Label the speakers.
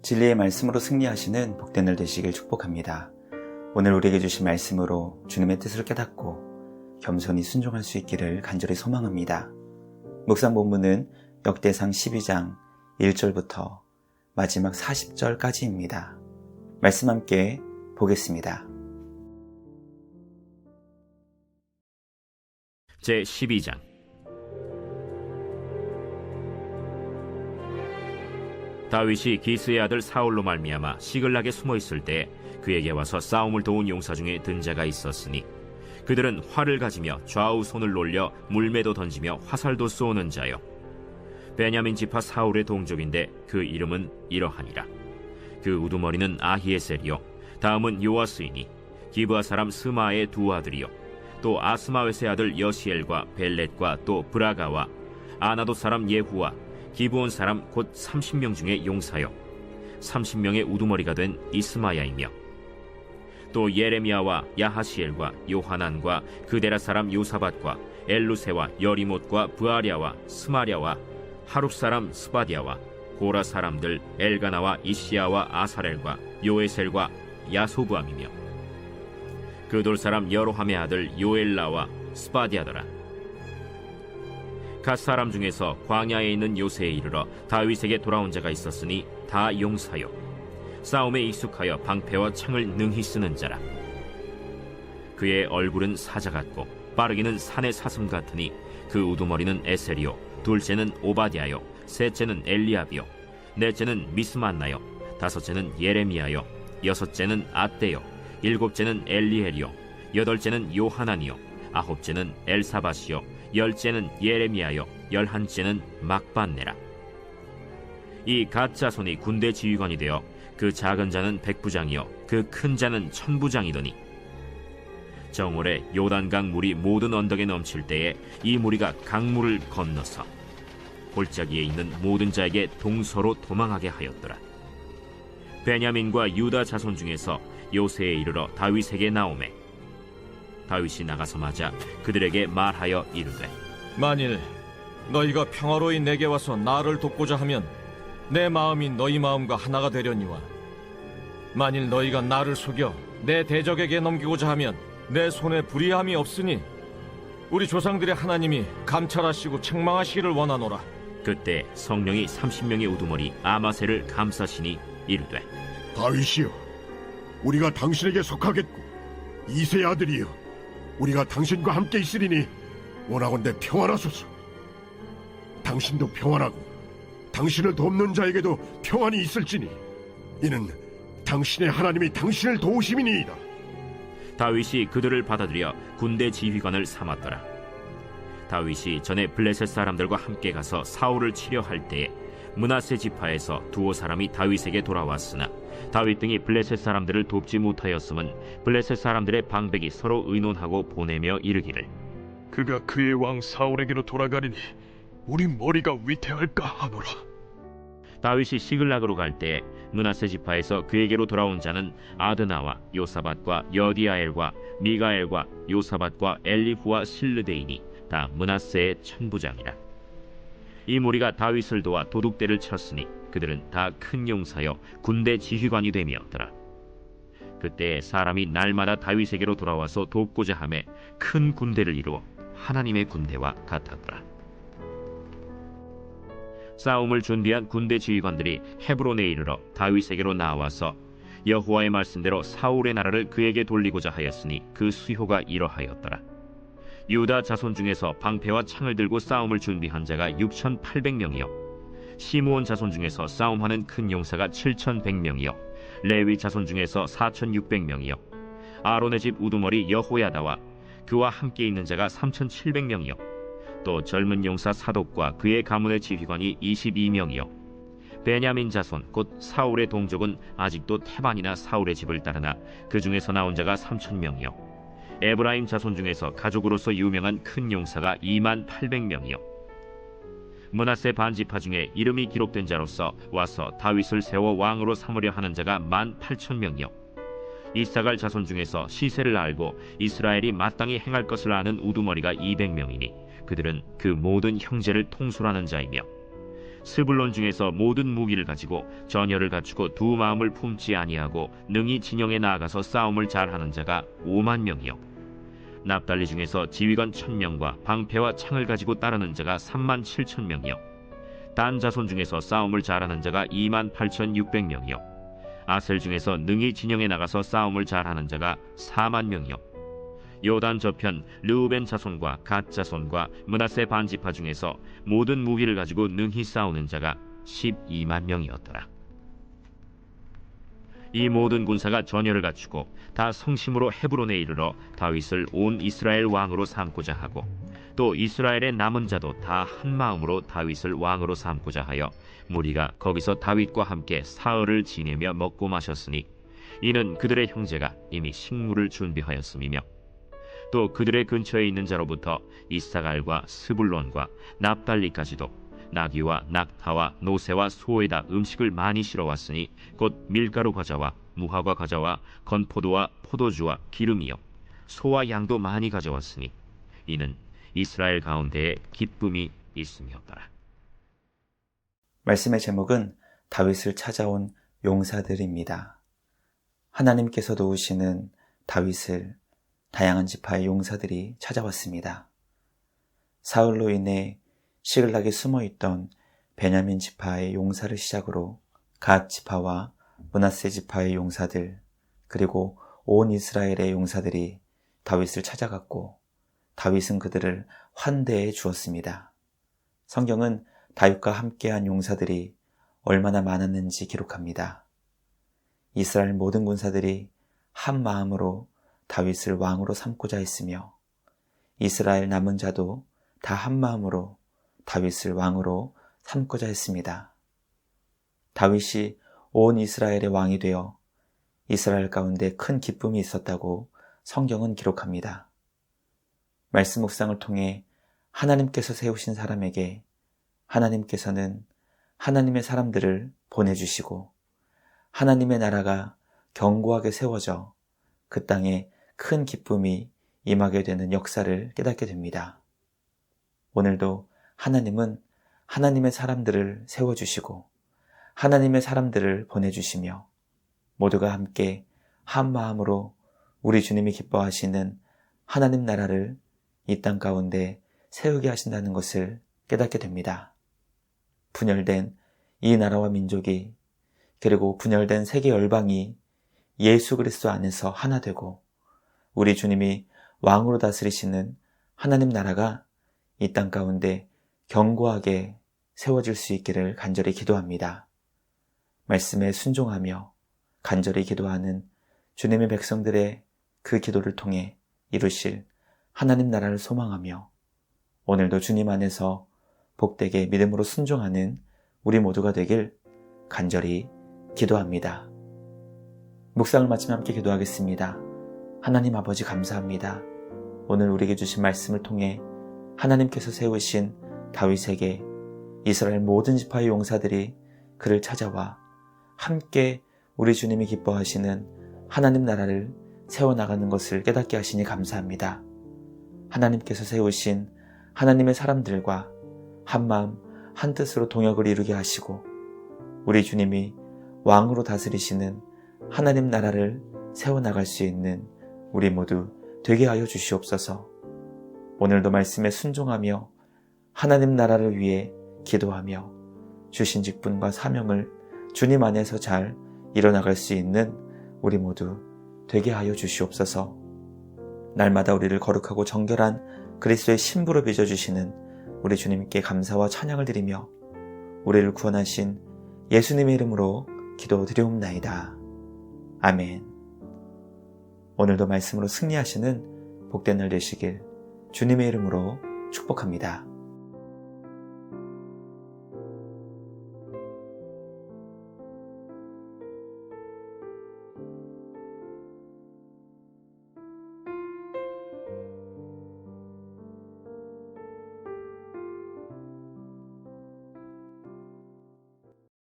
Speaker 1: 진리의 말씀으로 승리하시는 복된 날 되시길 축복합니다. 오늘 우리에게 주신 말씀으로 주님의 뜻을 깨닫고 겸손히 순종할 수 있기를 간절히 소망합니다. 묵상 본문은 역대상 12장 1절부터 마지막 40절까지입니다. 말씀 함께 보겠습니다.
Speaker 2: 제12장. 다윗이 기스의 아들 사울로 말미암아 시글락에 숨어 있을 때 그에게 와서 싸움을 도운 용사 중에 든 자가 있었으니 그들은 활을 가지며 좌우 손을 놀려 물매도 던지며 화살도 쏘는 자요 베냐민 지파 사울의 동족인데 그 이름은 이러하니라. 그 우두머리는 아히에셀이요 다음은 요아스이니 기브아 사람 스마의 두 아들이요 또 아스마웨스의 아들 여시엘과 벨렛과 또 브라가와 아나도 사람 예후와 기브온 사람 곧 30명 중에 용사요 30명의 우두머리가 된 이스마야이며 또 예레미야와 야하시엘과 요하난과 그데라 사람 요사밧과 엘루세와 여리못과 브아랴와 스마랴와 하룹 사람 스바디아와 고라 사람들 엘가나와 이시야와 아사렐과 요에셀과 야소부암이며 그돌 사람 여로함의 아들 요엘라와 스바디아더라. 갓 사람 중에서 광야에 있는 요새에 이르러 다윗에게 돌아온 자가 있었으니 다 용사요 싸움에 익숙하여 방패와 창을 능히 쓰는 자라. 그의 얼굴은 사자 같고 빠르기는 산의 사슴 같으니 그 우두머리는 에셀이요 둘째는 오바댜요 셋째는 엘리압이요 넷째는 미스만나요 다섯째는 예레미야요 여섯째는 앗대요 일곱째는 엘리엘이요 여덟째는 요하난이요 아홉째는 엘사밧이요 열째는 예레미야요 열한째는 막반네라. 이 갓 자손이 군대 지휘관이 되어 그 작은 자는 백부장이요 그 큰 자는 천부장이더니 정월에 요단강 물이 모든 언덕에 넘칠 때에 이 무리가 강물을 건너서 골짜기에 있는 모든 자에게 동서로 도망하게 하였더라. 베냐민과 유다 자손 중에서 요새에 이르러 다윗에게 나오매 다윗이 나가서 맞아 그들에게 말하여 이르되
Speaker 3: 만일 너희가 평화로이 내게 와서 나를 돕고자 하면 내 마음이 너희 마음과 하나가 되려니와 만일 너희가 나를 속여 내 대적에게 넘기고자 하면 내 손에 불의함이 없으니 우리 조상들의 하나님이 감찰하시고 책망하시기를 원하노라.
Speaker 2: 그때 성령이 30명의 우두머리 아마셀을 감싸시니 이르되
Speaker 4: 다윗이여 우리가 당신에게 속하겠고 이새의 아들이여 우리가 당신과 함께 있으리니 원하건대 평안하소서. 당신도 평안하고 당신을 돕는 자에게도 평안이 있을지니 이는 당신의 하나님이 당신을 도우심이니이다.
Speaker 2: 다윗이 그들을 받아들여 군대 지휘관을 삼았더라. 다윗이 전에 블레셋 사람들과 함께 가서 사울을 치려 할 때에 므낫세 지파에서 두어 사람이 다윗에게 돌아왔으나 다윗 등이 블레셋 사람들을 돕지 못하였음은 블레셋 사람들의 방백이 서로 의논하고 보내며 이르기를
Speaker 5: 그가 그의 왕 사울에게로 돌아가리니 우리 머리가 위태할까 하노라.
Speaker 2: 다윗이 시글락으로 갈 때에 므낫세 지파에서 그에게로 돌아온 자는 아드나와 요사밧과 여디아엘과 미가엘과 요사밧과 엘리후와 실르데이니 다 므낫세의 천부장이라. 이 무리가 다윗을 도와 도둑대를 쳤으니 그들은 다 큰 용사여 군대 지휘관이 되며더라. 그때 사람이 날마다 다윗에게로 돌아와서 돕고자 하매 큰 군대를 이루어 하나님의 군대와 같았더라. 싸움을 준비한 군대 지휘관들이 헤브론에 이르러 다윗에게로 나와서 여호와의 말씀대로 사울의 나라를 그에게 돌리고자 하였으니 그 수효가 이러하였더라. 유다 자손 중에서 방패와 창을 들고 싸움을 준비한 자가 6,800명이요 시므온 자손 중에서 싸움하는 큰 용사가 7,100명이요 레위 자손 중에서 4,600명이요 아론의 집 우두머리 여호야다와 그와 함께 있는 자가 3,700명이요 또 젊은 용사 사독과 그의 가문의 지휘관이 22명이요 베냐민 자손 곧 사울의 동족은 아직도 태반이나 사울의 집을 따르나 그 중에서 나온 자가 3,000명이요 에브라임 자손 중에서 가족으로서 유명한 큰 용사가 28,000명이요 므낫세 반지파 중에 이름이 기록된 자로서 와서 다윗을 세워 왕으로 삼으려 하는 자가 18,000명이요 이사갈 자손 중에서 시세를 알고 이스라엘이 마땅히 행할 것을 아는 우두머리가 200명이니 그들은 그 모든 형제를 통솔하는 자이며 스불론 중에서 모든 무기를 가지고 전열을 갖추고 두 마음을 품지 아니하고 능히 진영에 나아가서 싸움을 잘하는 자가 5만 명이요 납달리 중에서 지휘관 1000명과 방패와 창을 가지고 따르는 자가 3만 7천 명이요 단 자손 중에서 싸움을 잘하는 자가 2만 8,600명이요 아셀 중에서 능히 진영에 나가서 싸움을 잘하는 자가 4만 명이요 요단 저편 르우벤 자손과 갓 자손과 므낫세 반지파 중에서 모든 무기를 가지고 능히 싸우는 자가 12만 명이었더라. 이 모든 군사가 전열을 갖추고 다 성심으로 헤브론에 이르러 다윗을 온 이스라엘 왕으로 삼고자 하고 또 이스라엘의 남은 자도 다 한 마음으로 다윗을 왕으로 삼고자 하여 무리가 거기서 다윗과 함께 사흘을 지내며 먹고 마셨으니 이는 그들의 형제가 이미 식물을 준비하였음이며 또 그들의 근처에 있는 자로부터 이사갈과 스불론과 납달리까지도 나귀와 낙타와 노새와 소에다 음식을 많이 실어왔으니 곧 밀가루 과자와 무화과 과자와 건포도와 포도주와 기름이요 소와 양도 많이 가져왔으니 이는 이스라엘 가운데에 기쁨이 있음이었더라.
Speaker 1: 말씀의 제목은 다윗을 찾아온 용사들입니다. 하나님께서 도우시는 다윗을 다양한 지파의 용사들이 찾아왔습니다. 사울로 인해 시글락에 숨어있던 베냐민 지파의 용사를 시작으로 갓 지파와 므낫세 지파의 용사들 그리고 온 이스라엘의 용사들이 다윗을 찾아갔고 다윗은 그들을 환대해 주었습니다. 성경은 다윗과 함께한 용사들이 얼마나 많았는지 기록합니다. 이스라엘 모든 군사들이 한 마음으로 다윗을 왕으로 삼고자 했으며 이스라엘 남은 자도 다 한 마음으로 다윗을 왕으로 삼고자 했습니다. 다윗이 온 이스라엘의 왕이 되어 이스라엘 가운데 큰 기쁨이 있었다고 성경은 기록합니다. 말씀 묵상을 통해 하나님께서 세우신 사람에게 하나님께서는 하나님의 사람들을 보내주시고 하나님의 나라가 견고하게 세워져 그 땅에 큰 기쁨이 임하게 되는 역사를 깨닫게 됩니다. 오늘도 하나님은 하나님의 사람들을 세워주시고 하나님의 사람들을 보내주시며 모두가 함께 한 마음으로 우리 주님이 기뻐하시는 하나님 나라를 이 땅 가운데 세우게 하신다는 것을 깨닫게 됩니다. 분열된 이 나라와 민족이 그리고 분열된 세계 열방이 예수 그리스도 안에서 하나 되고 우리 주님이 왕으로 다스리시는 하나님 나라가 이 땅 가운데 견고하게 세워질 수 있기를 간절히 기도합니다. 말씀에 순종하며 간절히 기도하는 주님의 백성들의 그 기도를 통해 이루실 하나님 나라를 소망하며 오늘도 주님 안에서 복되게 믿음으로 순종하는 우리 모두가 되길 간절히 기도합니다. 묵상을 마치며 함께 기도하겠습니다. 하나님 아버지 감사합니다. 오늘 우리에게 주신 말씀을 통해 하나님께서 세우신 다윗에게 이스라엘 모든 지파의 용사들이 그를 찾아와 함께 우리 주님이 기뻐하시는 하나님 나라를 세워나가는 것을 깨닫게 하시니 감사합니다. 하나님께서 세우신 하나님의 사람들과 한마음 한뜻으로 동역을 이루게 하시고 우리 주님이 왕으로 다스리시는 하나님 나라를 세워나갈 수 있는 우리 모두 되게 하여 주시옵소서. 오늘도 말씀에 순종하며 하나님 나라를 위해 기도하며 주신 직분과 사명을 주님 안에서 잘 이뤄나갈 수 있는 우리 모두 되게 하여 주시옵소서. 날마다 우리를 거룩하고 정결한 그리스도의 신부로 빚어주시는 우리 주님께 감사와 찬양을 드리며 우리를 구원하신 예수님의 이름으로 기도드리옵나이다. 아멘. 오늘도 말씀으로 승리하시는 복된 날 되시길 주님의 이름으로 축복합니다.